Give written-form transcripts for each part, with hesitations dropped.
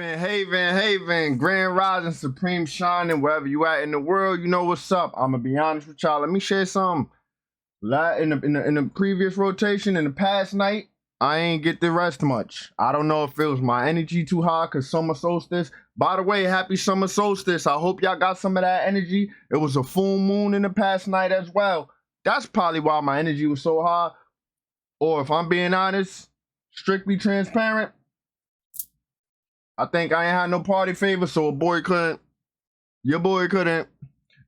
Haven, Grand Rising, Supreme Shining, wherever you at in the world, you know what's up. I'm gonna be honest with y'all. Let me share something. In the previous rotation, in the past night, I ain't get to rest much. I don't know if it was my energy too high because summer solstice. By the way, happy summer solstice. I hope y'all got some of that energy. It was a full moon in the past night as well. That's probably why my energy was so high. Or if I'm being honest, strictly transparent, I think I ain't had no party favor, so a boy couldn't. Your boy couldn't.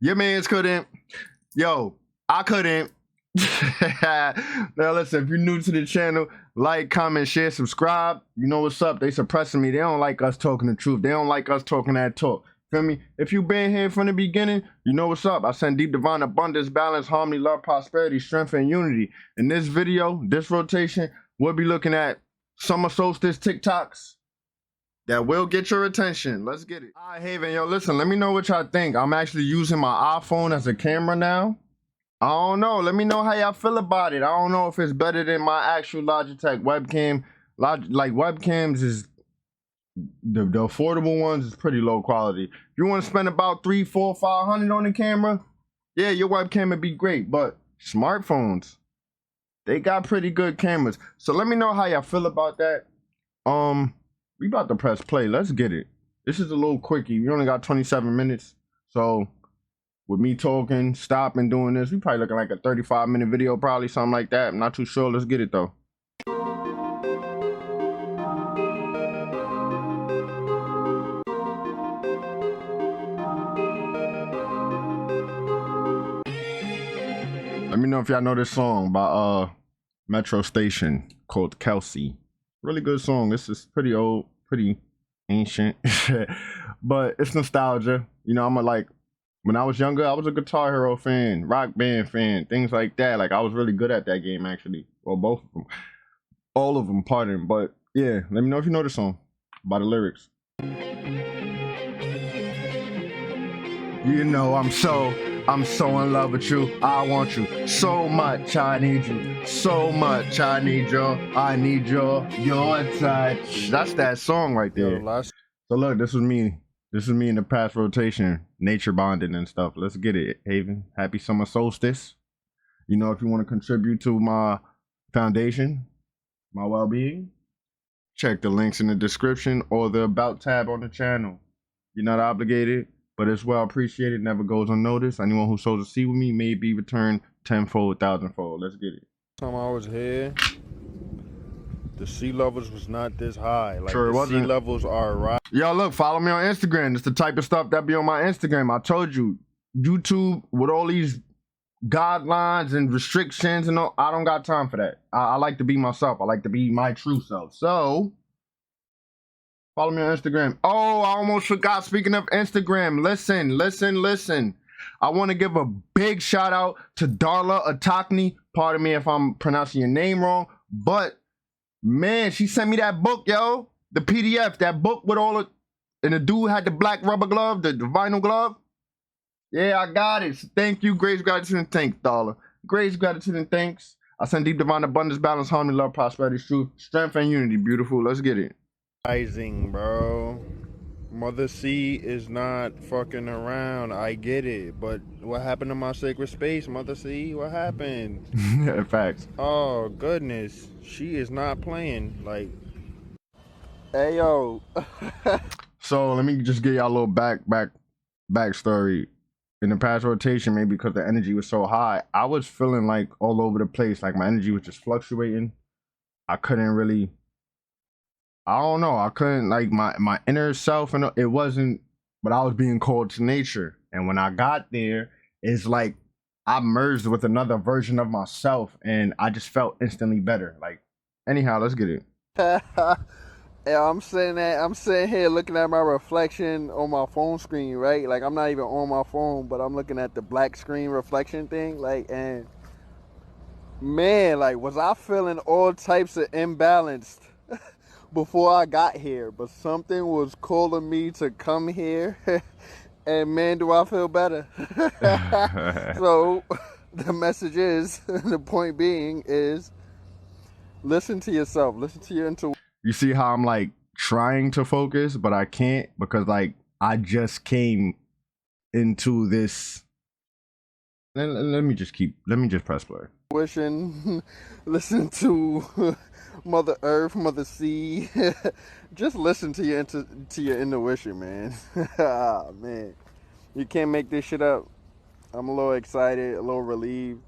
Your mans couldn't. Yo, I couldn't. Now listen, if you're new to the channel, like, comment, share, subscribe. You know what's up. They suppressing me. They don't like us talking the truth. They don't like us talking that talk. Feel me? If you been here from the beginning, you know what's up. I send deep divine abundance, balance, harmony, love, prosperity, strength, and unity. In this video, this rotation, we'll be looking at summer solstice TikToks that will get your attention. Let's get it. All right, Haven, yo, listen, let me know what y'all think. I'm actually using my iPhone as a camera now. I don't know. Let me know how y'all feel about it. I don't know if it's better than my actual Logitech webcam. Like webcams is the affordable ones is pretty low quality. If you want to spend about $300, $400, $500 on the camera, yeah, your webcam would be great. But smartphones, they got pretty good cameras. So let me know how y'all feel about that. We about to press play. Let's get it. This is a little quickie. We only got 27 minutes. So with me talking, stopping, doing this, we probably looking like a 35-minute video, probably something like that. I'm not too sure. Let's get it though. Let me know if y'all know this song by Metro Station called Kelsey. Really good song. This is pretty old, pretty ancient, but it's nostalgia. You know, when I was younger, I was a Guitar Hero fan, Rock Band fan, things like that. Like, I was really good at that game, actually. Well, both of them. All of them, pardon. But, yeah, let me know if you know the song by the lyrics. You know I'm so in love with you. I want you so much. I need you so much. I need your touch. That's that song right there. So look, this was me. This is me in the past rotation, nature bonding and stuff. Let's get it, Haven. Happy summer solstice. You know, if you want to contribute to my foundation, my well-being, check the links in the description or the About tab on the channel. You're not obligated, but it's well appreciated. Never goes unnoticed. Anyone who sows a seed with me may be returned tenfold, thousandfold. Let's get it. Time I was here, the sea levels was not this high. Like, sure, the sea levels are right. Yo, look, follow me on Instagram. It's the type of stuff that be on my Instagram. I told you, YouTube with all these guidelines and restrictions and all, I don't got time for that. I like to be myself. I like to be my true self. So follow me on Instagram. Oh, I almost forgot. Speaking of Instagram, listen. I want to give a big shout out to Darla Atakni. Pardon me if I'm pronouncing your name wrong, but man, she sent me that book, yo. The PDF, that book with all the, and the dude had the black rubber glove, the vinyl glove. Yeah, I got it. So thank you. Grace, gratitude, and thanks, Darla. Grace, gratitude, and thanks. I send deep divine abundance, balance, harmony, love, prosperity, truth, strength, and unity. Beautiful. Let's get it. Rising, bro. Mother C is not fucking around. I get it. But what happened to my sacred space, Mother C? What happened? Facts. Oh, goodness. She is not playing. Like, hey, yo. So let me just give y'all a little backstory. In the past rotation, maybe because the energy was so high, I was feeling like all over the place. Like, my energy was just fluctuating. I couldn't really, I don't know. I couldn't, like, my inner self, and it wasn't, but I was being called to nature. And when I got there, it's like I merged with another version of myself, and I just felt instantly better. Like, anyhow, let's get it. Yeah, I'm sitting here looking at my reflection on my phone screen, right? Like, I'm not even on my phone, but I'm looking at the black screen reflection thing, like, and man, like, was I feeling all types of imbalanced before I got here, but something was calling me to come here, and man, do I feel better. So the message is, the point being is, listen to yourself, listen to your intuition. You see how I'm like trying to focus, but I can't because like I just came into this. Let me just press play. Wishing, listen to Mother Earth, Mother Sea. Just listen to your intuition, man. Ah, man, you can't make this shit up. I'm a little excited, a little relieved.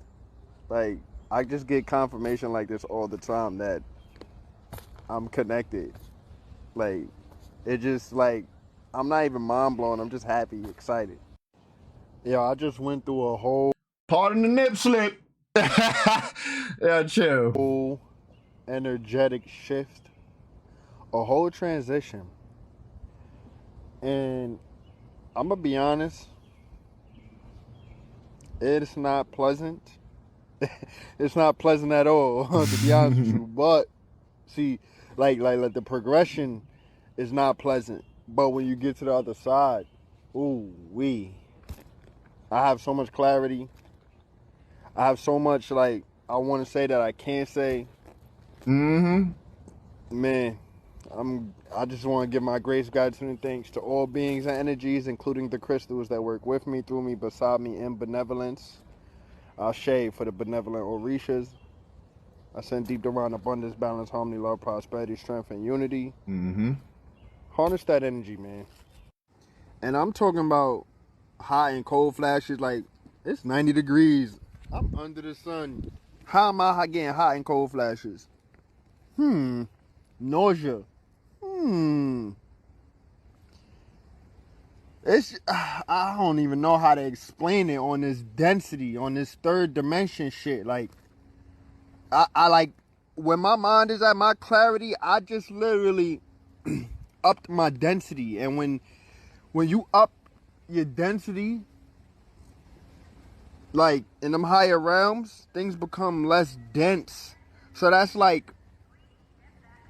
Like, I just get confirmation like this all the time that I'm connected. Like, it just like I'm not even mind blown. I'm just happy, excited. Yeah, I just went through a whole Pardon the nip slip. Yeah, chill. energetic shift, a whole transition. And I'm gonna be honest, it's not pleasant. It's not pleasant at all, to be honest with you. But see, like the progression is not pleasant. But when you get to the other side, ooh wee. I have so much clarity. I have so much like I want to say that I can't say. Man, I just want to give my grace, gratitude, and thanks to all beings and energies, including the crystals that work with me, through me, beside me in benevolence. I'll shade for the benevolent Orishas. I send deep divine abundance, balance, harmony, love, prosperity, strength, and unity. Harness that energy, man. And I'm talking about hot and cold flashes. Like, it's 90 degrees. I'm under the sun. How am I getting hot and cold flashes? Nausea. It's I don't even know how to explain it on this density, on this third dimension shit. Like, I like when my mind is at my clarity, I just literally upped my density. And when you up your density, like in them higher realms, things become less dense. So that's like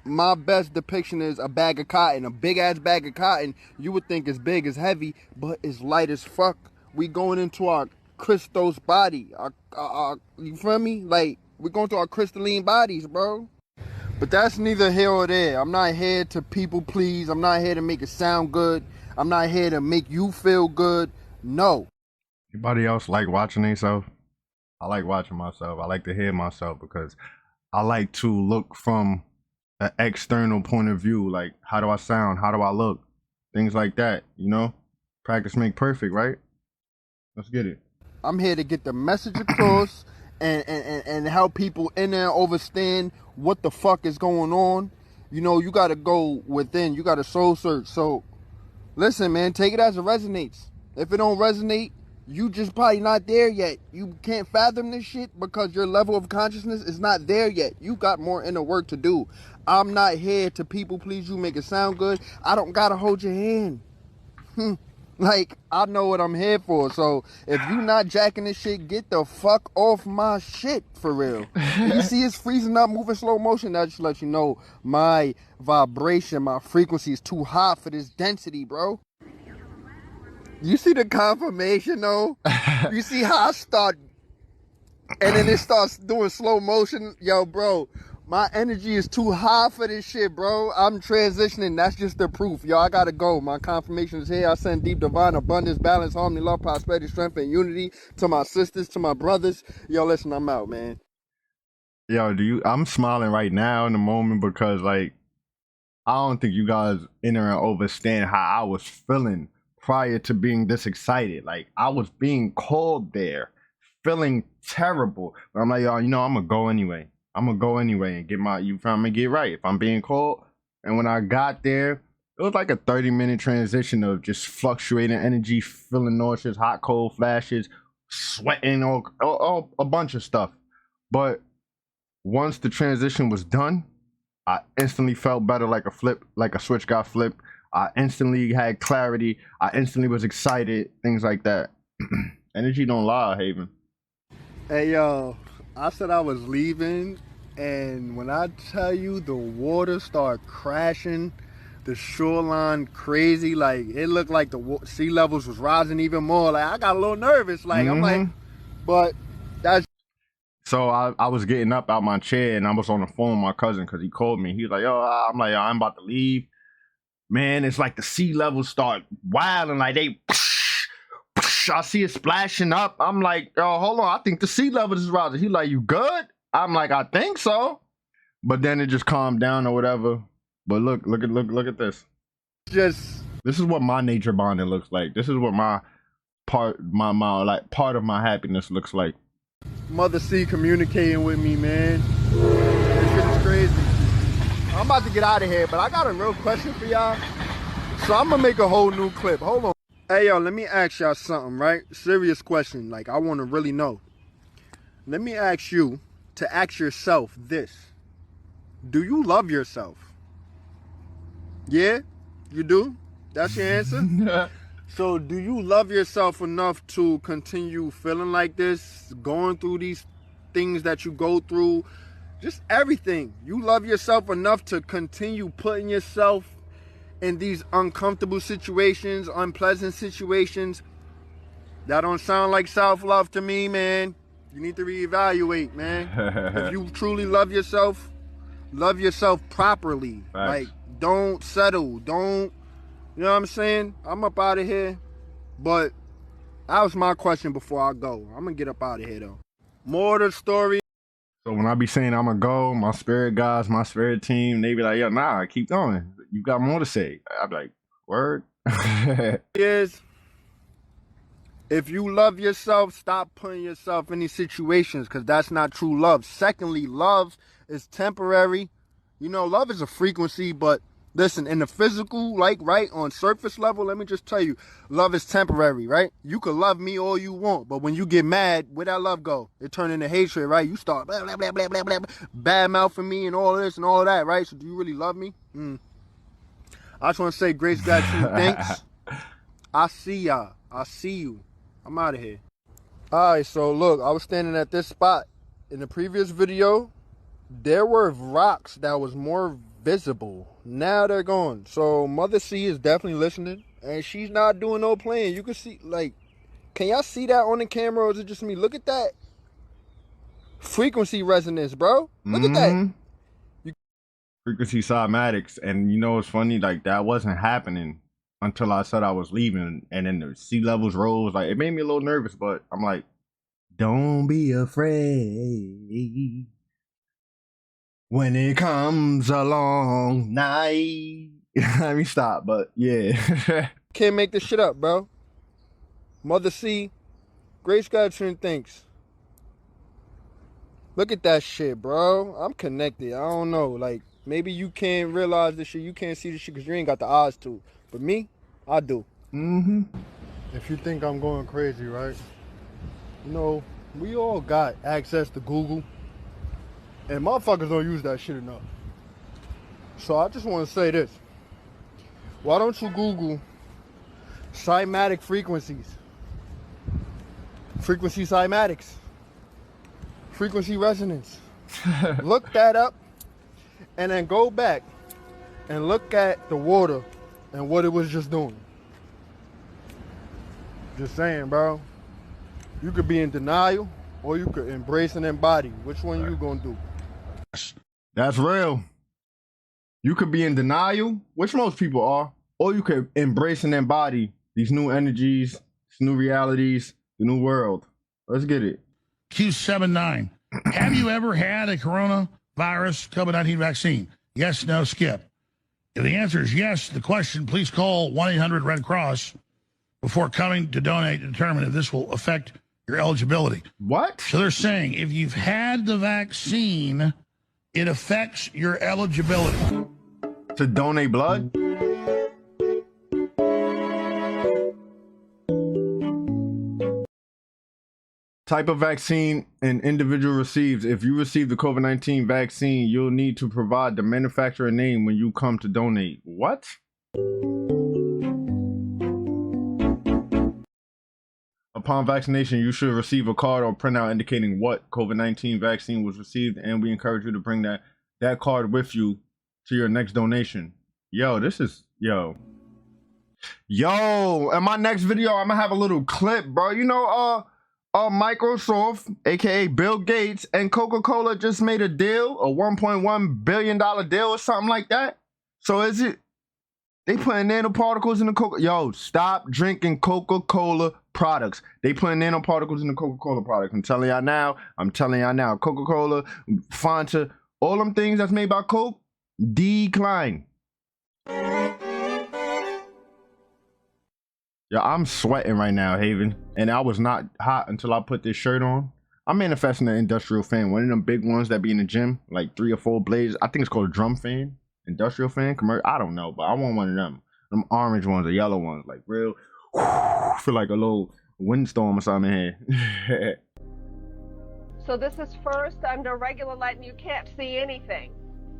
my best depiction is a bag of cotton, a big ass bag of cotton. You would think it's big, it's heavy, but it's light as fuck. We going into our Christos body. You feel me? Like, we going to our crystalline bodies, bro. But that's neither here or there. I'm not here to people please. I'm not here to make it sound good. I'm not here to make you feel good. No. Anybody else like watching themselves? I like watching myself. I like to hear myself because I like to look from an external point of view. Like, how do I sound? How do I look? Things like that, you know? Practice make perfect, right? Let's get it. I'm here to get the message across and help people in there understand what the fuck is going on. You know, you got to go within. You got to soul search. So, listen, man, take it as it resonates. If it don't resonate, you just probably not there yet. You can't fathom this shit because your level of consciousness is not there yet. You got more inner work to do. I'm not here to people please you, make it sound good. I don't got to hold your hand. Like, I know what I'm here for. So if you not jacking this shit, get the fuck off my shit, for real. You see it's freezing up, moving slow motion. That just let you know my vibration, my frequency is too high for this density, bro. You see the confirmation, though? You see how I start, and then it starts doing slow motion? Yo, bro, my energy is too high for this shit, bro. I'm transitioning. That's just the proof. Yo, I gotta go. My confirmation is here. I send deep divine abundance, balance, harmony, love, prosperity, strength, and unity to my sisters, to my brothers. Yo, listen, I'm out, man. Yo, I'm smiling right now in the moment because, like, I don't think you guys enter and understand how I was feeling prior to being this excited. Like, I was being called there, feeling terrible. But I'm like, yo, you know, I'm gonna go anyway. I'm gonna go anyway and get get right. If I'm being called. And when I got there, it was like a 30-minute transition of just fluctuating energy, feeling nauseous, hot, cold flashes, sweating, all a bunch of stuff. But once the transition was done, I instantly felt better, like a switch got flipped. I instantly had clarity. I instantly was excited. Things like that. Energy don't lie, Haven. Hey, yo, I said I was leaving, and when I tell you the water started crashing, the shoreline crazy, like it looked like the sea levels was rising even more. Like, I got a little nervous. Like, I'm like, but that's. So I was getting up out my chair and I was on the phone with my cousin because he called me. He was like, yo, I'm like, yo, I'm about to leave. man, it's like the sea levels start wilding, like they. I see it splashing up. I'm like, oh, hold on. I think the sea level is rising. He like, you good? I'm like, I think so. But then it just calmed down or whatever. But look at this. Just this is what my nature bonding looks like. This is what my part of my happiness looks like. Mother C communicating with me, man. This shit is crazy. I'm about to get out of here, but I got a real question for y'all. So I'm gonna make a whole new clip. Hold on. Hey, yo, let me ask y'all something, right? Serious question. Like, I want to really know. Let me ask you to ask yourself this. Do you love yourself? Yeah? You do? That's your answer? So, do you love yourself enough to continue feeling like this? Going through these things that you go through? Just everything. You love yourself enough to continue putting yourself in these uncomfortable situations, unpleasant situations. That don't sound like self-love to me, man. You need to reevaluate, man. If you truly love yourself properly. Facts. Like, don't settle. Don't, you know what I'm saying? I'm up out of here. But that was my question before I go. I'm gonna get up out of here, though. More of the story. So when I be saying I'm gonna go, my spirit guys, my spirit team, they be like, yo, nah, keep going. You got more to say. I'm like, word? Is if you love yourself, stop putting yourself in these situations, because that's not true love. Secondly, love is temporary. You know, love is a frequency, but listen, in the physical, like, right, on surface level, let me just tell you, love is temporary, right? You could love me all you want, but when you get mad, where that love go? It turn into hatred, right? You start blah, blah, blah, blah, blah, blah, bad mouthing me and all of this and all of that, right? So do you really love me? I just want to say grace, gratitude, thanks. I see y'all. I see you. I'm out of here. All right, so look, I was standing at this spot. In the previous video, there were rocks that was more visible. Now they're gone. So Mother C is definitely listening, and she's not doing no playing. You can see, like, can y'all see that on the camera, or is it just me? Look at that frequency resonance, bro. Look at that. Frequency cymatics. And you know what's funny? Like, that wasn't happening until I said I was leaving, and then the sea levels rose. Like, it made me a little nervous, but I'm like, don't be afraid when it comes along night. Let me stop, but yeah. Can't make this shit up, bro. Mother C, grace, gratitude, and thanks. Look at that shit, bro. I'm connected. I don't know. Like, maybe you can't realize this shit. You can't see this shit because you ain't got the eyes to. But me, I do. If you think I'm going crazy, right? You know, we all got access to Google. And motherfuckers don't use that shit enough. So I just want to say this. Why don't you Google cymatic frequencies? Frequency cymatics. Frequency resonance. Look that up, and then go back and look at the water and what it was just doing. Just saying, bro. You could be in denial, or you could embrace and embody. Which one you gonna do? That's real. You could be in denial, which most people are, or you could embrace and embody these new energies, these new realities, the new world. Let's get it. Q79. Have you ever had a coronavirus COVID-19 vaccine? Yes, no, skip. If the answer is yes to the question, please call 1-800-RED CROSS before coming to donate to determine if this will affect your eligibility. What? So they're saying if you've had the vaccine, it affects your eligibility. To donate blood? Type of vaccine an individual receives. If you receive the COVID-19 vaccine, you'll need to provide the manufacturer name when you come to donate. What? Upon vaccination, you should receive a card or printout indicating what COVID-19 vaccine was received, and we encourage you to bring that card with you to your next donation. Yo, this is, yo, in my next video, I'm gonna have a little clip, bro. You know, Microsoft, aka Bill Gates, and Coca-Cola just made a deal, a $1.1 billion deal or something like that. So is it They putting nanoparticles in the Coca. Yo, stop drinking Coca-Cola products. They putting nanoparticles in the Coca-Cola product. I'm telling y'all now. Coca-Cola, Fanta, all them things that's made by Coke, decline. Yeah, I'm sweating right now, Haven. And I was not hot until I put this shirt on. I'm manifesting an industrial fan. One of them big ones that be in the gym, like 3 or 4 blades. I think it's called a drum fan. Industrial fan, commercial. I don't know, but I want one of them. Them orange ones, the yellow ones, like real. Feel like a little windstorm or something here. So this is first under regular light and you can't see anything.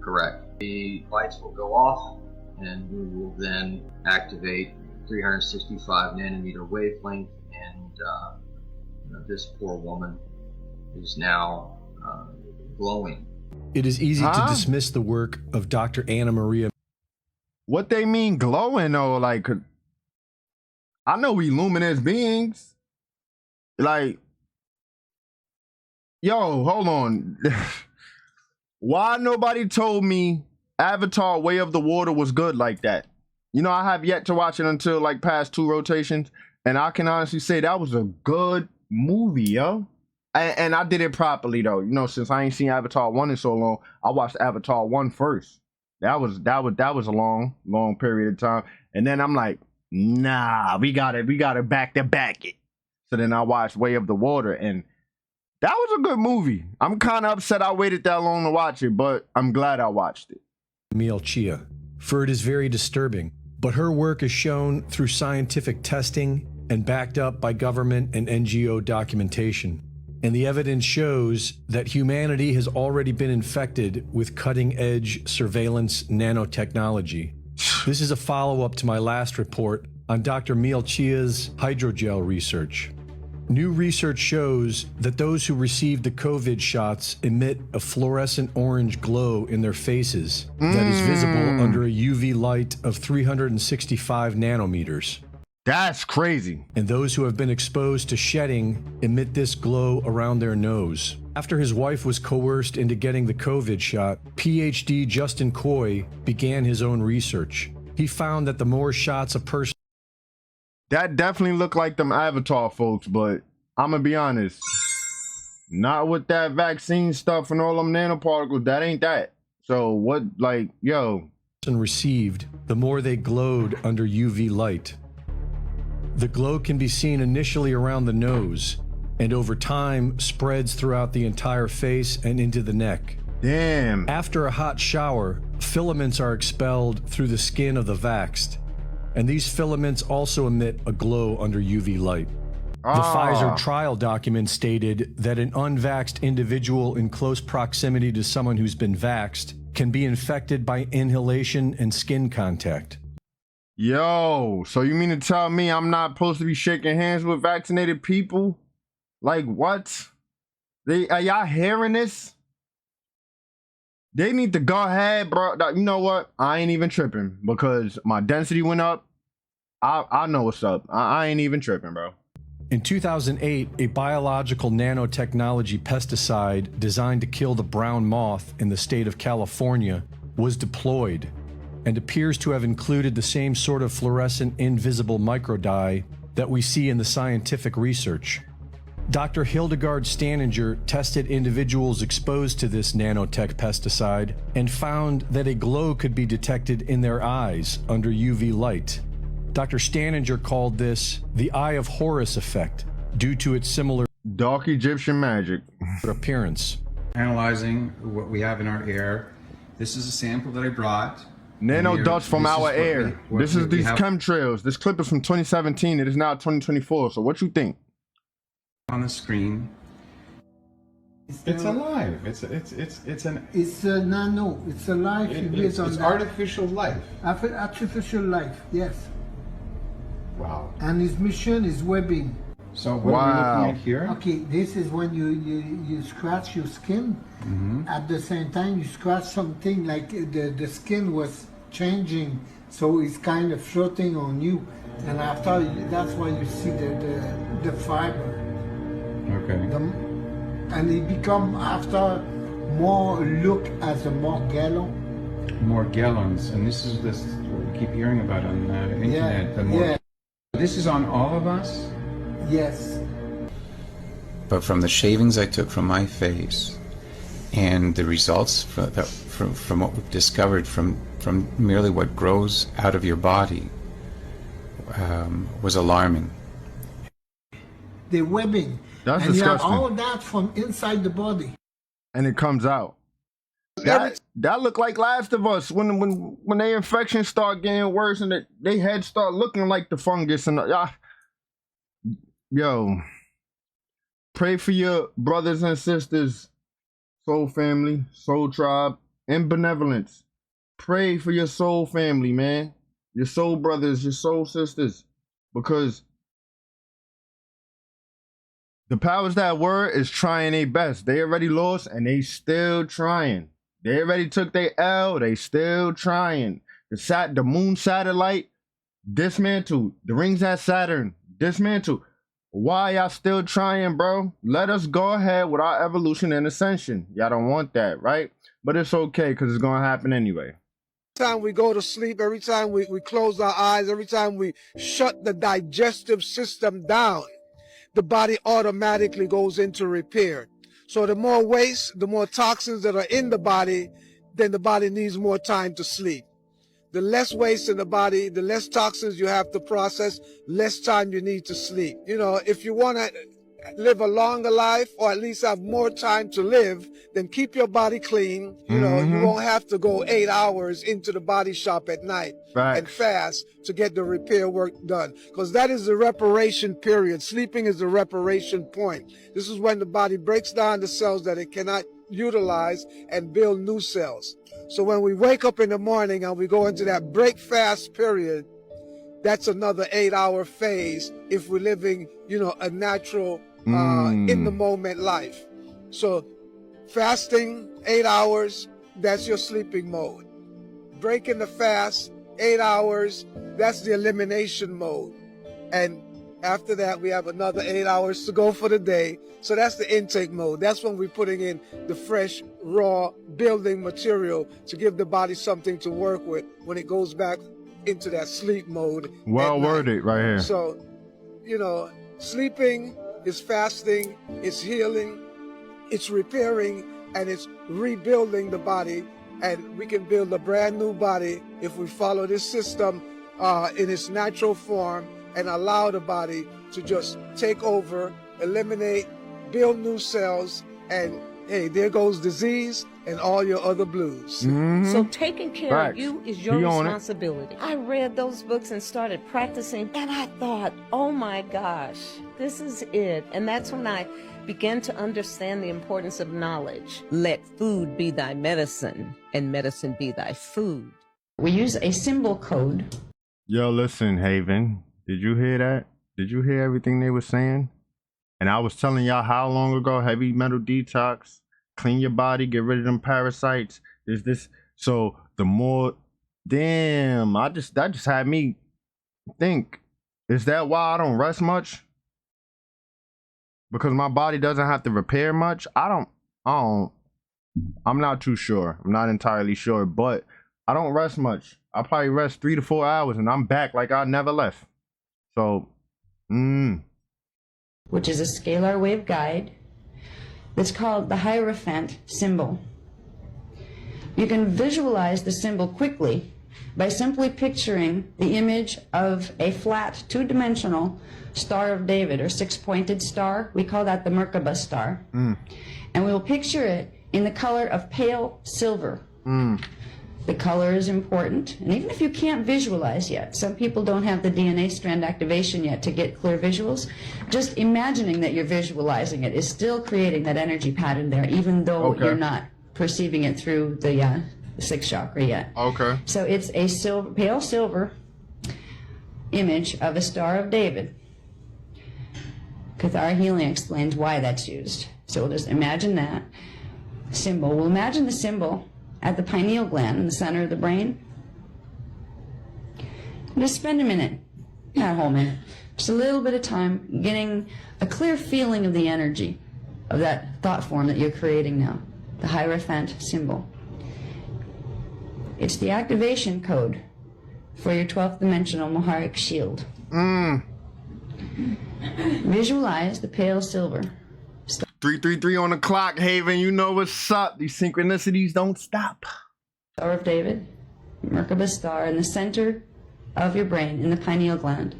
Correct. The lights will go off and we will then activate 365 nanometer wavelength, and this poor woman is now glowing. It is easy to dismiss the work of Dr. Anna Maria. What they mean glowing though? Like, I know we luminous beings. Like, yo, hold on. Why nobody told me Avatar Way of the Water was good like that? You know, I have yet to watch it until like past 2 rotations, and I can honestly say that was a good movie, yo. And I did it properly though. You know, since I ain't seen Avatar 1 in so long, I watched Avatar 1 first. That was a long period of time. And then I'm like, nah, we gotta back to back it. So then I watched Way of the Water, and that was a good movie. I'm kind of upset I waited that long to watch it, but I'm glad I watched it. Emil Chia, for it is very disturbing. But her work is shown through scientific testing and backed up by government and NGO documentation. And the evidence shows that humanity has already been infected with cutting-edge surveillance nanotechnology. This is a follow-up to my last report on Dr. Emil Chia's hydrogel research. New research shows that those who received the COVID shots emit a fluorescent orange glow in their faces that is visible under a UV light of 365 nanometers. That's crazy. And those who have been exposed to shedding emit this glow around their nose. After his wife was coerced into getting the COVID shot, PhD Justin Coy began his own research. He found that the more shots a person... That definitely looked like them Avatar folks, but I'm gonna be honest. Not with that vaccine stuff and all them nanoparticles. That ain't that. So what, like, yo. ...received, the more they glowed under UV light. The glow can be seen initially around the nose, and over time spreads throughout the entire face and into the neck. Damn. After a hot shower, filaments are expelled through the skin of the vaxxed, and these filaments also emit a glow under UV light. The Pfizer trial document stated that an unvaxxed individual in close proximity to someone who's been vaxxed can be infected by inhalation and skin contact. Yo, so you mean to tell me I'm not supposed to be shaking hands with vaccinated people? Like what? Are y'all hearing this? They need to go ahead, bro. You know what? I ain't even tripping because my density went up. I know what's up. I ain't even tripping, bro. In 2008, a biological nanotechnology pesticide designed to kill the brown moth in the state of California was deployed and appears to have included the same sort of fluorescent invisible microdye that we see in the scientific research. Dr. Hildegard Staninger tested individuals exposed to this nanotech pesticide and found that a glow could be detected in their eyes under UV light. Dr. Staninger called this the Eye of Horus effect due to its similar dark Egyptian magic appearance. Analyzing what we have in our air. This is a sample that I brought. Nano dust from our air. This is these chemtrails. This clip is from 2017. It is now 2024. So what you think? On the screen. It's alive. It's a nano. It's a life. It's artificial life. Artificial life. Yes. Wow. And his mission is webbing. So what are we looking at here? Okay, this is when you scratch your skin. Mm-hmm. At the same time, you scratch something like the skin was changing, so it's kind of floating on you. And after, that's why you see the fiber. Okay. And it become after more look as a more yellow Morgellons, and this is what we keep hearing about on the internet. This is on all of us? Yes. But from the shavings I took from my face and the results from what we've discovered from merely what grows out of your body was alarming. The webbing. That's and disgusting. You have all that from inside the body. And it comes out. That look like Last of Us when their infections start getting worse and they heads start looking like the fungus and yo, pray for your brothers and sisters, soul family, soul tribe, and benevolence. Pray for your soul family, man, your soul brothers, your soul sisters, because the powers that were is trying their best. They already lost and they still trying. They already took their L. They still trying. The moon satellite dismantled. The rings at Saturn dismantled. Why y'all still trying, bro? Let us go ahead with our evolution and ascension. Y'all don't want that, right? But it's okay because it's going to happen anyway. Every time we go to sleep, every time we close our eyes, every time we shut the digestive system down, the body automatically goes into repair. So the more waste, the more toxins that are in the body, then the body needs more time to sleep. The less waste in the body, the less toxins you have to process, less time you need to sleep. You know, if you want to live a longer life or at least have more time to live, then keep your body clean. You know, you won't have to go 8 hours into the body shop at night and fast to get the repair work done. Because that is the reparation period. Sleeping is the reparation point. This is when the body breaks down the cells that it cannot utilize and build new cells. So when we wake up in the morning and we go into that break fast period, that's another 8-hour phase if we're living, you know, a natural in the moment life. So fasting 8 hours, that's your sleeping mode. Breaking the fast 8 hours, that's the elimination mode. And after that, we have another 8 hours to go for the day. So that's the intake mode. That's when we're putting in the fresh, raw building material to give the body something to work with when it goes back into that sleep mode. Well worded right here. So, you know, sleeping is fasting, it's healing, it's repairing, and it's rebuilding the body. And we can build a brand new body if we follow this system in its natural form and allow the body to just take over, eliminate, build new cells, and hey, there goes disease and all your other blues. So taking care of you is your responsibility. I read those books and started practicing, and I thought, oh my gosh, this is it. And that's when I began to understand the importance of knowledge. Let food be thy medicine, and medicine be thy food. We use a symbol code. Yo, listen, Haven. Did you hear that? Did you hear everything they were saying? And I was telling y'all how long ago, heavy metal detox, clean your body, get rid of them parasites. There's this. So the more, damn, that just had me think, is that why I don't rest much? Because my body doesn't have to repair much? I'm not too sure. I'm not entirely sure, but I don't rest much. I probably rest 3 to 4 hours and I'm back like I never left. So, which is a scalar wave guide that's called the Hierophant symbol. You can visualize the symbol quickly by simply picturing the image of a flat, two-dimensional Star of David, or six-pointed star. We call that the Merkaba star. And we will picture it in the color of pale silver. The color is important, and even if you can't visualize yet, some people don't have the DNA strand activation yet to get clear visuals, just imagining that you're visualizing it is still creating that energy pattern there, even though you're not perceiving it through the sixth chakra yet. So it's a pale silver image of a Star of David. Cathara Healing explains why that's used. So we'll just imagine that symbol. We'll imagine the symbol at the pineal gland in the center of the brain. Just spend a minute, not a whole minute, just a little bit of time getting a clear feeling of the energy of that thought form that you're creating now, the Hierophant symbol. It's the activation code for your 12th dimensional Maharic shield. Visualize the pale silver. 333 on the clock, Haven. You know what's up. These synchronicities don't stop. Star of David, Merkaba star in the center of your brain, in the pineal gland.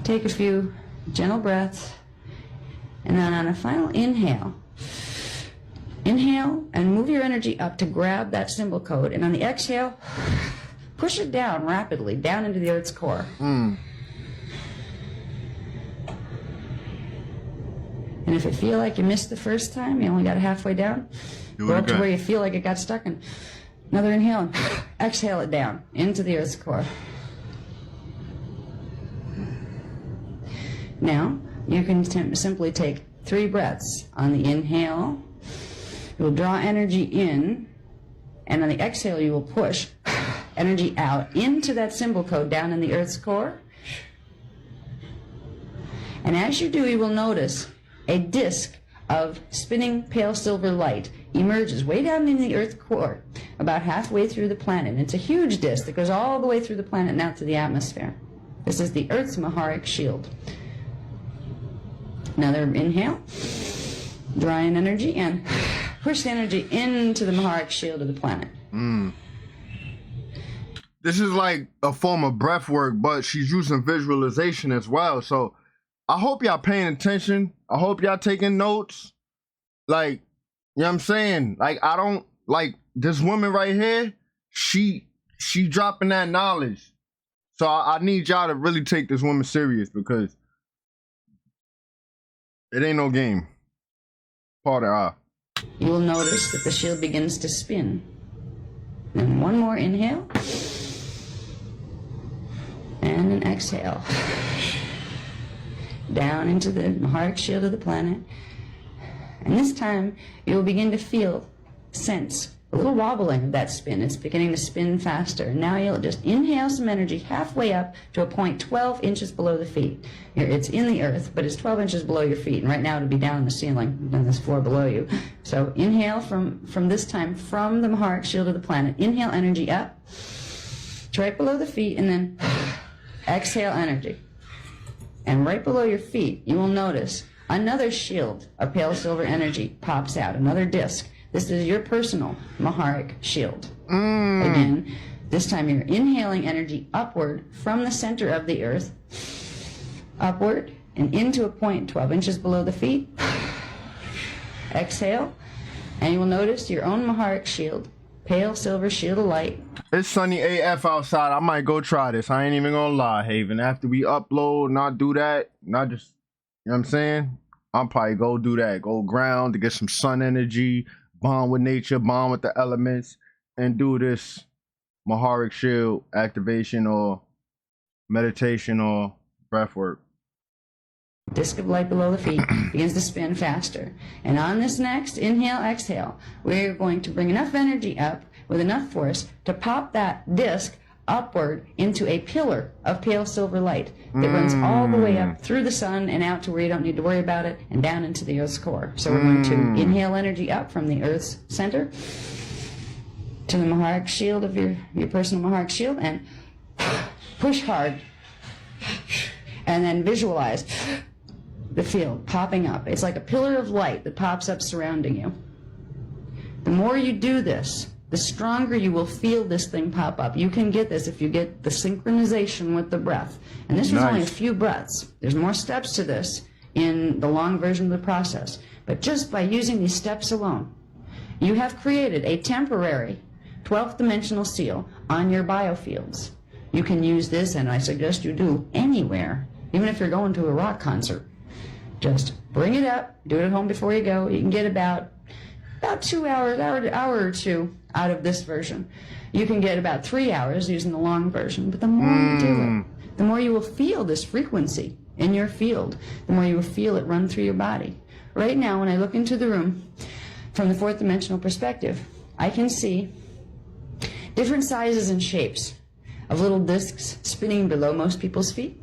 Take a few gentle breaths, and then on a final inhale, inhale and move your energy up to grab that symbol code, and on the exhale, push it down rapidly, down into the Earth's core. And if you feel like you missed the first time, you only got halfway down, go up to where you feel like it got stuck, and another inhale, and exhale it down into the Earth's core. Now, you can simply take 3 breaths. On the inhale, you will draw energy in, and on the exhale, you will push energy out into that symbol code down in the Earth's core. And as you do, you will notice a disk of spinning pale silver light emerges way down in the Earth's core, about halfway through the planet. It's a huge disk that goes all the way through the planet and out to the atmosphere. This is the Earth's Maharic shield. Another inhale, draw in energy, and push the energy into the Maharic shield of the planet. This is like a form of breath work, but she's using visualization as well. So I hope y'all paying attention. I hope y'all taking notes. Like, you know what I'm saying? Like, I don't, like, this woman right here, she dropping that knowledge. So I need y'all to really take this woman serious, because it ain't no game. Pardon. You will notice that the shield begins to spin. And one more inhale. And an exhale. Down into the Maharic shield of the planet. And this time, you will begin to feel, sense, a little wobbling of that spin. It's beginning to spin faster. And now you'll just inhale some energy halfway up to a point 12 inches below the feet. It's in the earth, but it's 12 inches below your feet. And right now it'll be down in the ceiling, on this floor below you. So inhale from this time, from the Maharic shield of the planet. Inhale energy up to right below the feet, and then exhale energy. And right below your feet, you will notice another shield of pale silver energy pops out, another disc. This is your personal Maharic shield. Again, this time you're inhaling energy upward from the center of the earth, upward and into a point 12 inches below the feet. Exhale, and you will notice your own Maharic shield, pale silver shield of light. It's sunny AF outside. I might go try this. I ain't even gonna lie, Haven. After we upload, not do that, not just, you know what I'm saying? I'll probably go do that. Go ground to get some sun energy, bond with nature, bond with the elements, and do this Maharic shield activation or meditation or breath work. Disc of light below the feet begins to spin faster. And on this next inhale, exhale, we're going to bring enough energy up with enough force to pop that disc upward into a pillar of pale silver light that runs all the way up through the sun and out to where you don't need to worry about it, and down into the Earth's core. So we're going to inhale energy up from the Earth's center to the Maharic shield of your personal Maharic shield, and push hard. And then visualize the field popping up. It's like a pillar of light that pops up surrounding you. The more you do this, the stronger you will feel this thing pop up. You can get this if you get the synchronization with the breath. And this was only a few breaths. There's more steps to this in the long version of the process. But just by using these steps alone, you have created a temporary 12th dimensional seal on your biofields. You can use this, and I suggest you do, anywhere, even if you're going to a rock concert. Just bring it up, do it at home before you go. You can get about 2 hours, hour or two out of this version. You can get about 3 hours using the long version, but the more you do it, the more you will feel this frequency in your field, the more you will feel it run through your body. Right now, when I look into the room from the 4th dimensional perspective, I can see different sizes and shapes of little discs spinning below most people's feet.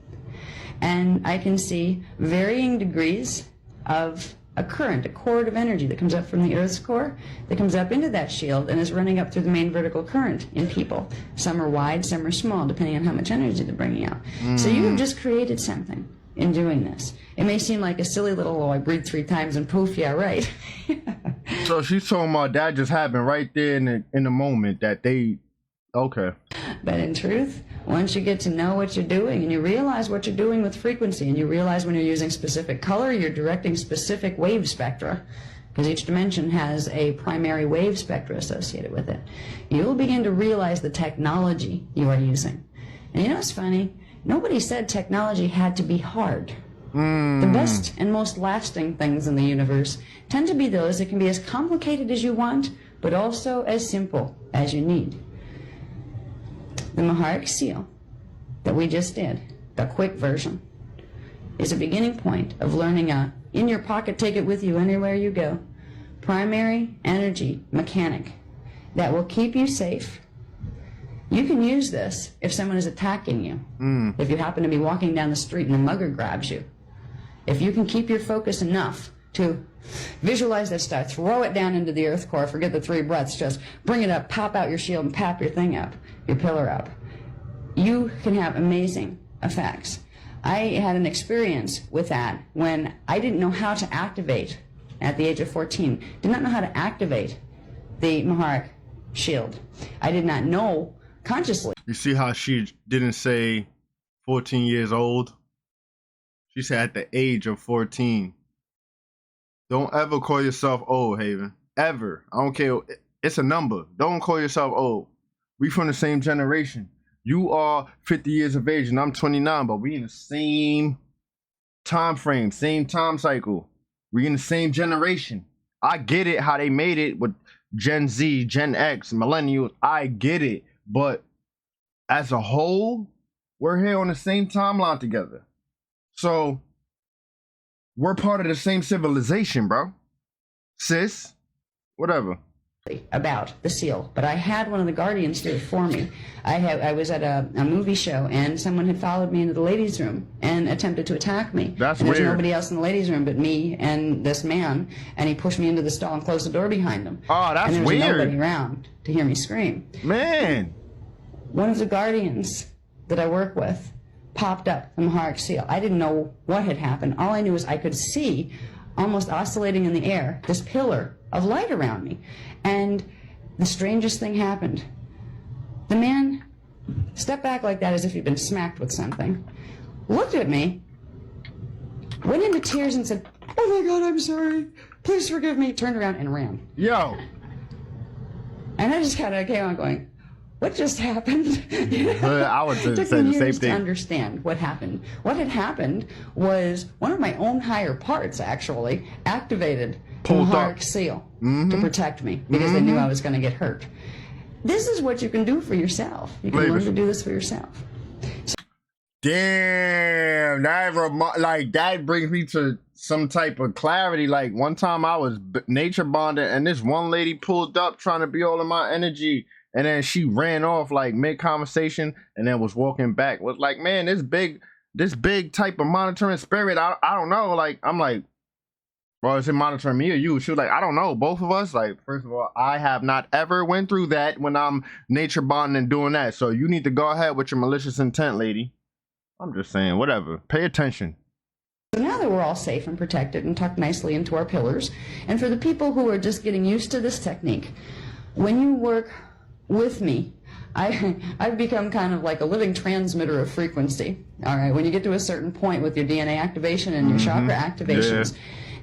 And I can see varying degrees of a current, a cord of energy that comes up from the Earth's core, that comes up into that shield and is running up through the main vertical current in people. Some are wide, some are small, depending on how much energy they're bringing out. So you have just created something in doing this. It may seem like a silly little, oh, I breathe 3 times and poof, yeah, right. So she's talking about that just happened right there in the moment that they, okay. But in truth, once you get to know what you're doing and you realize what you're doing with frequency, and you realize when you're using specific color, you're directing specific wave spectra, because each dimension has a primary wave spectra associated with it, you'll begin to realize the technology you are using. And you know what's funny? Nobody said technology had to be hard. The best and most lasting things in the universe tend to be those that can be as complicated as you want, but also as simple as you need. The Maharic seal that we just did, the quick version, is a beginning point of learning a in your pocket, take it with you anywhere you go, primary energy mechanic that will keep you safe. You can use this if someone is attacking you. If you happen to be walking down the street and a mugger grabs you. If you can keep your focus enough to visualize that stuff, throw it down into the earth core, forget the 3 breaths, just bring it up, pop out your shield and pop your thing up, your pillar up. You can have amazing effects. I had an experience with that when I didn't know how to activate at the age of 14. Did not know how to activate the Maharic shield. I did not know consciously. You see how she didn't say 14 years old? She said at the age of 14. Don't ever call yourself old, Haven. Ever. I don't care. It's a number. Don't call yourself old. We from the same generation. You are 50 years of age and I'm 29, but we in the same time frame, same time cycle. We in the same generation. I get it how they made it with Gen Z, Gen X, millennials. I get it. But as a whole, we're here on the same timeline together. So we're part of the same civilization, bro. Sis, whatever. About the seal, but I had one of the guardians do it for me. I was at a movie show and someone had followed me into the ladies' room and attempted to attack me. That's and weird. There's nobody else in the ladies' room but me and this man, and he pushed me into the stall and closed the door behind him. Oh, that's and there was weird. nobody around to hear me scream. Man. One of the guardians that I work with popped up the Maharic seal. I didn't know what had happened. All I knew is I could see, almost oscillating in the air, this pillar of light around me. And the strangest thing happened. The man stepped back like that as if he'd been smacked with something, looked at me, went into tears and said, "Oh my God, I'm sorry. Please forgive me," turned around and ran. Yo. And I just kind of came on going, what just happened? I would say the same thing. To understand what happened. What had happened was one of my own higher parts actually activated the Maharic seal to protect me because they knew I was going to get hurt. This is what you can do for yourself. You can learn to do this for yourself. Damn, that brings me to some type of clarity. Like one time I was nature bonding and this one lady pulled up trying to be all in my energy. And then she ran off like mid-conversation and then was walking back. Was like, man, this big type of monitoring spirit, I don't know. Like, I'm like, well, is it monitoring me or you? She was like, I don't know. Both of us. Like, first of all, I have not ever went through that when I'm nature bonding and doing that. So you need to go ahead with your malicious intent, lady. I'm just saying, whatever. Pay attention. So now that we're all safe and protected and tucked nicely into our pillars, and for the people who are just getting used to this technique, when you work with me, I've become kind of like a living transmitter of frequency. All right, when you get to a certain point with your DNA activation and your chakra activations,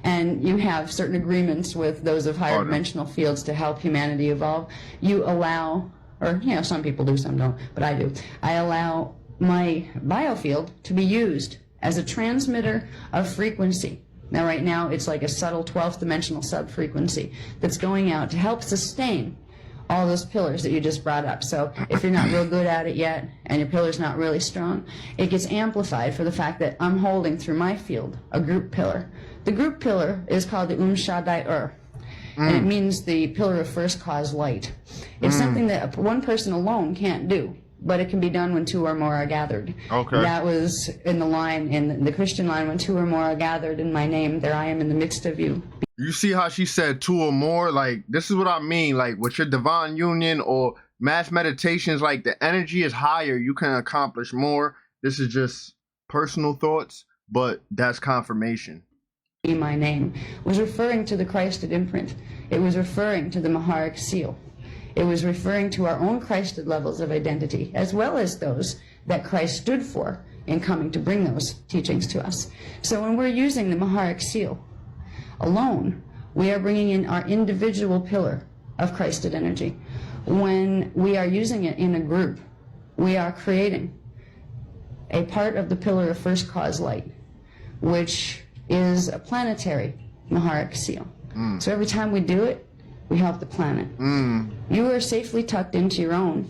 and you have certain agreements with those of higher dimensional fields to help humanity evolve, you allow, or some people do, some don't, but I do. I allow my biofield to be used as a transmitter of frequency. Now, right now, it's like a subtle 12th dimensional sub-frequency that's going out to help sustain all those pillars that you just brought up. So if you're not real good at it yet and your pillar's not really strong, it gets amplified for the fact that I'm holding through my field a group pillar. The group pillar is called the Shaddai and it means the pillar of first cause light. It's something that one person alone can't do. but it can be done when 2 or more are gathered. Okay. That was in the line, in the Christian line, when 2 or more are gathered in my name, there I am in the midst of you. You see how she said 2 or more? Like, this is what I mean. Like, with your divine union or mass meditations, like, the energy is higher. You can accomplish more. This is just personal thoughts, but that's confirmation. In my name was referring to the Christed imprint. It was referring to the Maharic seal. It was referring to our own Christed levels of identity, as well as those that Christ stood for in coming to bring those teachings to us. So when we're using the Maharic seal alone, we are bringing in our individual pillar of Christed energy. When we are using it in a group, we are creating a part of the pillar of first cause light, which is a planetary Maharic seal. So every time we do it, we help the planet. You are safely tucked into your own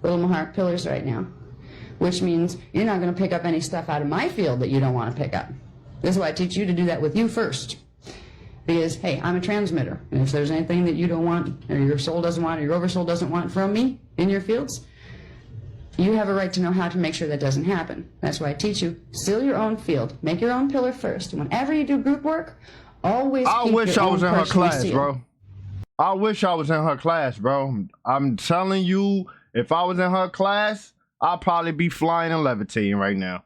little Maharic pillars right now, which means you're not going to pick up any stuff out of my field that you don't want to pick up. This is why I teach you to do that with you first. Because, hey, I'm a transmitter, and if there's anything that you don't want, or your soul doesn't want, or your oversoul doesn't want from me in your fields, you have a right to know how to make sure that doesn't happen. That's why I teach you, seal your own field, make your own pillar first, and whenever you do group work, always keep your own personal seal. I wish I was in her class, bro. I wish I was in her class, bro. I'm telling you, if I was in her class, I'd probably be flying and levitating right now.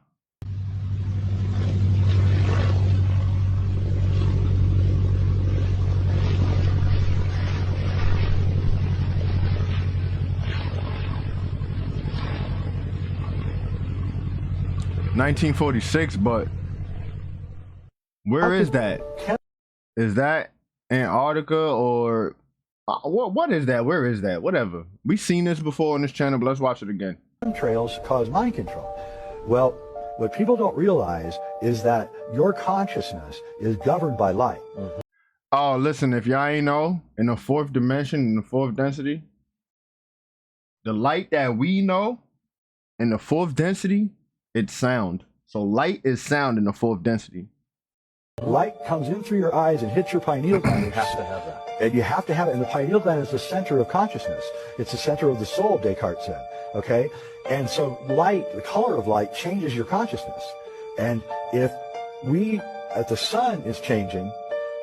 $1946, but where is that? Is that Antarctica or what is that? Where is that? Whatever. We've seen this before on this channel, but let's watch it again. Trails cause mind control. Well, what people don't realize is that your consciousness is governed by light. Oh, listen, if y'all ain't know, in the 4th dimension, in the 4th density, the light that we know in the 4th density, it's sound. So light is sound in the 4th density. Light comes in through your eyes and hits your pineal gland. You have to have that. And you have to have it. And the pineal gland is the center of consciousness. It's the center of the soul, Descartes said. Okay? And so light, the color of light, changes your consciousness. And if the sun is changing,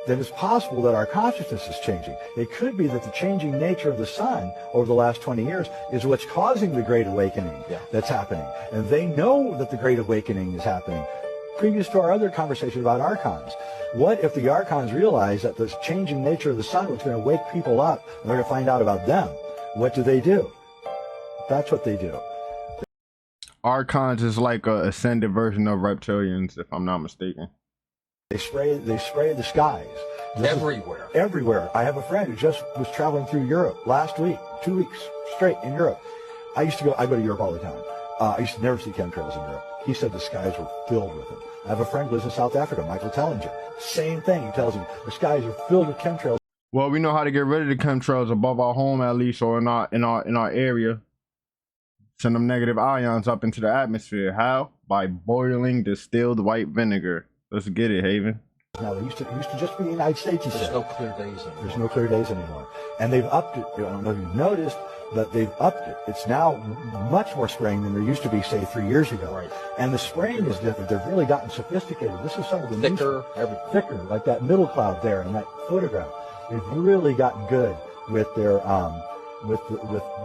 then it's possible that our consciousness is changing. It could be that the changing nature of the sun over the last 20 years is what's causing the Great Awakening that's happening. And they know that the Great Awakening is happening. Previous to our other conversation about archons, what if the archons realize that this changing nature of the sun was going to wake people up and they're going to find out about them? What do? That's what they do. Archons is like a ascended version of reptilians, if I'm not mistaken. They spray the skies. Everywhere. Everywhere. I have a friend who just was traveling through Europe last week, 2 weeks straight in Europe. I go to Europe all the time. I used to never see chemtrails in Europe. He said the skies were filled with them. I have a friend who lives in South Africa, Michael Tellinger. Same thing. He tells me the skies are filled with chemtrails. Well, we know how to get rid of the chemtrails above our home, at least, or in our area. Send them negative ions up into the atmosphere. How? By boiling distilled white vinegar. Let's get it, Haven. Now, it used to just be the United States, he said. There's no clear days anymore. There's no clear days anymore. And they've upped it. I don't know if you've noticed, but they've upped it. It's now much more spraying than there used to be, say, 3 years ago. Right. And the spraying is different. They've really gotten sophisticated. This is some of the thicker, thicker, like that middle cloud there in that photograph. They've really gotten good with their with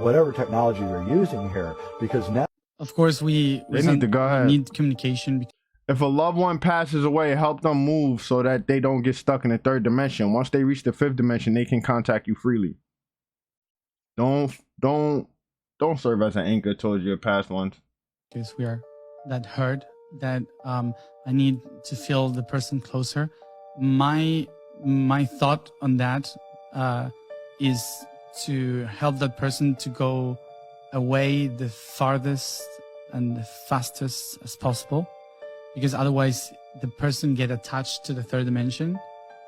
whatever technology they're using here, because now, of course, we need to go ahead. Need communication. If a loved one passes away, help them move so that they don't get stuck in the 3rd dimension. Once they reach the 5th dimension, they can contact you freely. Don't serve as an anchor towards your past ones. Because we are that hurt, that I need to feel the person closer. My thought on that is to help that person to go away the farthest and the fastest as possible, because otherwise the person get attached to the 3rd dimension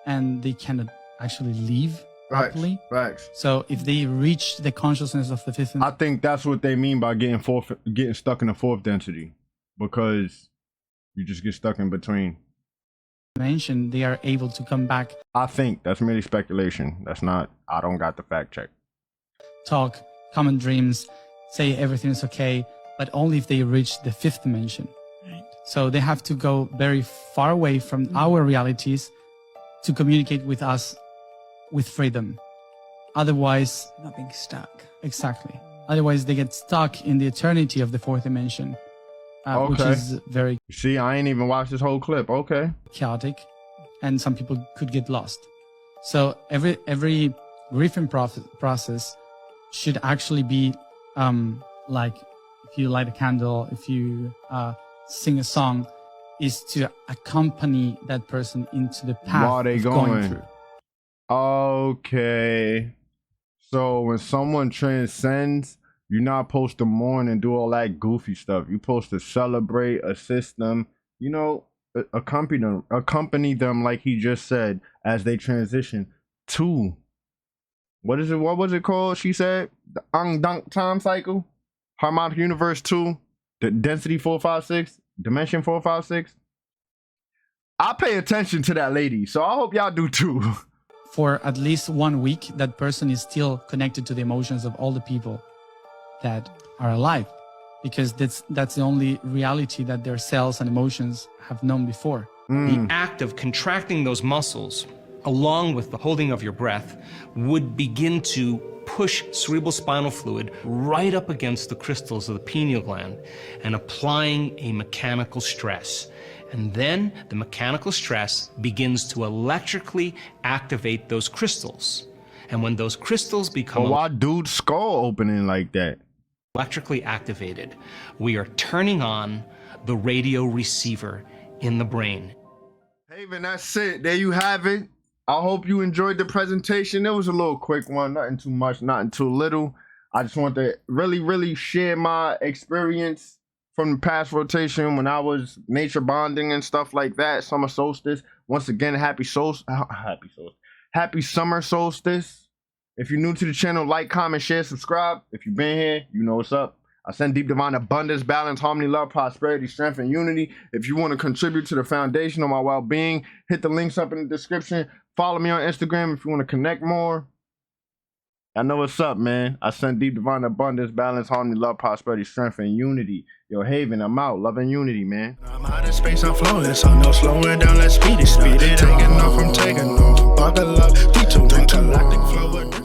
and they cannot actually leave properly. Facts. So if they reach the consciousness of the 5th, I think that's what they mean by getting stuck in the 4th density, because you just get stuck in between dimension, they are able to come back. I think that's merely speculation. That's not. I don't got the fact check. Talk, common dreams, say everything is okay, but only if they reach the 5th dimension. Right. So they have to go very far away from our realities to communicate with us with freedom. Otherwise, not being stuck. Exactly. Otherwise, they get stuck in the eternity of the 4th dimension, which is very. See, I ain't even watched this whole clip. Okay. Chaotic, and some people could get lost. So every grieving process should actually be like if you light a candle, if you sing a song, is to accompany that person into the path while they of going through. Okay. So when someone transcends, you're not supposed to mourn and do all that goofy stuff. You're supposed to celebrate, assist them, you know, accompany them, like he just said, as they transition to what was it called? She said the Dunk time cycle, harmonic universe 2, the density 456, dimension 456. I pay attention to that lady, so I hope y'all do too. For at least 1 week, that person is still connected to the emotions of all the people that are alive, because that's the only reality that their cells and emotions have known before. The act of contracting those muscles, along with the holding of your breath, would begin to push cerebral spinal fluid right up against the crystals of the pineal gland and applying a mechanical stress. And then the mechanical stress begins to electrically activate those crystals. And when those crystals become why dude's skull opening like that? Electrically activated, we are turning on the radio receiver in the brain. Haven, that's it. There you have it. I hope you enjoyed the presentation. It was a little quick one, nothing too much, nothing too little. I just want to really share my experience from the past rotation when I was nature bonding and stuff like that. Summer solstice. Once again, happy summer solstice. If you're new to the channel, like, comment, share, subscribe. If you've been here, you know what's up. I send deep divine abundance, balance, harmony, love, prosperity, strength, and unity. If you want to contribute to the foundation of my well-being, hit the links up in the description. Follow me on Instagram if you want to connect more. I know what's up, man. I send deep divine abundance, balance, harmony, love, prosperity, strength, and unity. Yo, Haven, I'm out. Love and unity, man. I'm out of space, I'm flowing, so no slowing down, let's speed it. Taking off, I'm taking off. Buckle up, D2, galactic flow.